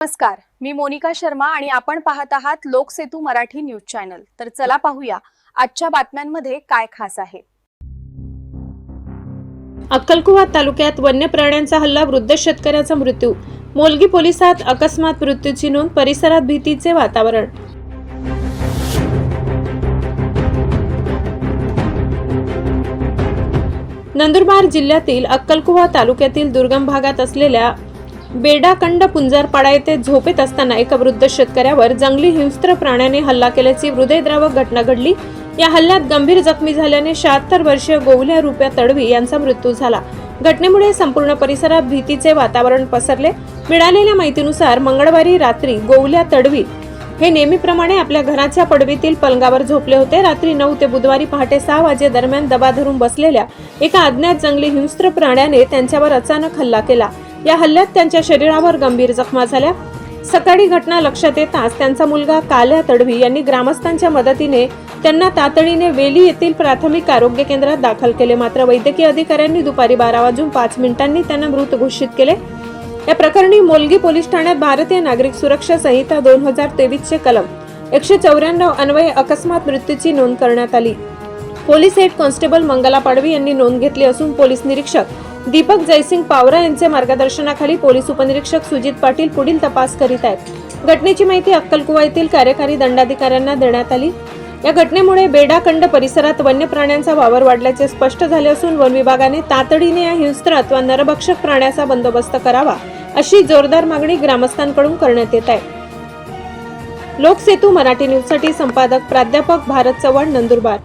नमस्कार, मी मोनिका शर्मा आणि आपण पाहत आहात लोकसेतू मराठी न्यूज चॅनल। तर चला पाहूया आजच्या बातम्यांमध्ये काय खास आहे। अक्कलकुवा तालुक्यात वन्य प्राण्यांचा हल्ला, वृद्ध शेतकऱ्याचा मृत्यू। मोलगी पोलिसात अकस्मात मृत्यूची नोंद, परिसरात भीतीचे वातावरण। नंदुरबार जिल्ह्यातील अक्कलकुवा तालुक्यातील दुर्गम भागात असलेल्या बेडाकंड पुंजारपाडा येथे झोपेत असताना एका वृद्ध शेतकऱ्यावर जंगली हिंस्त्र प्राण्याने हल्ला केल्याची हृदयद्रावक घटना घडली। या हल्ल्यात गंभीर जखमी झाल्याने 76 वर्षीय गोवल्या रुप्या तडवी यांचा मृत्यू झाला। घटनेमुळे संपूर्ण परिसरात भीतीचे वातावरण पसरले। मिळालेल्या माहितीनुसार मंगळवारी रात्री गोवल्या तडवी हे नेहमीप्रमाणे आपल्या घराच्या पडवीतील पलंगावर झोपले होते। रात्री 9 ते बुधवारी पहाटे 6 वाजेदरम्यान दबा धरून बसलेल्या एका अज्ञात जंगली हिंस्त्र प्राण्याने त्यांच्यावर अचानक हल्ला केला। या हल्ल्यात त्यांच्या शरीरावर गंभीर जखमा झाल्या। सकाळी घटना लक्षात येताच त्यांचा मुलगा काल्या तडवी यांनी ग्रामस्थांच्या मदतीने त्यांना तातडीने वेली येथील प्राथमिक आरोग्य केंद्रात दाखल केले। मात्र वैद्यकीय अधिकाऱ्यांनी दुपारी 12:05 त्यांना मृत घोषित केले। या प्रकरणी मोलगी पोलीस ठाण्यात भारतीय नागरिक सुरक्षा संहिता 2023 चे कलम 194 अन्वये अकस्मात मृत्यूची नोंद करण्यात आली। Police head constable Mangala Padvi यांनी नोंद घेतली असून पोलीस निरीक्षक दीपक जयसिंग पावरा यांच्या मार्गदर्शनाखाली पोलीस उपनिरीक्षक सुजित पाटील पुढील तपास करीत आहेत। घटनेची माहिती अक्कलकुवा येथील कार्यकारी दंडाधिकाऱ्यांना देण्यात आली। या घटनेमुळे बेडाकंड परिसरात वन्य प्राण्यांचा वावर वाढल्याचे स्पष्ट झाले असून वन विभागाने तातडीने या हिंस्त्र अथवा नरभक्षक प्राण्याचा बंदोबस्त करावा अशी जोरदार मागणी ग्रामस्थांकडून करण्यात येत आहे। लोकसेतू मराठी न्यूज साठी संपादक प्राध्यापक भारत चव्हाण, नंदुरबार।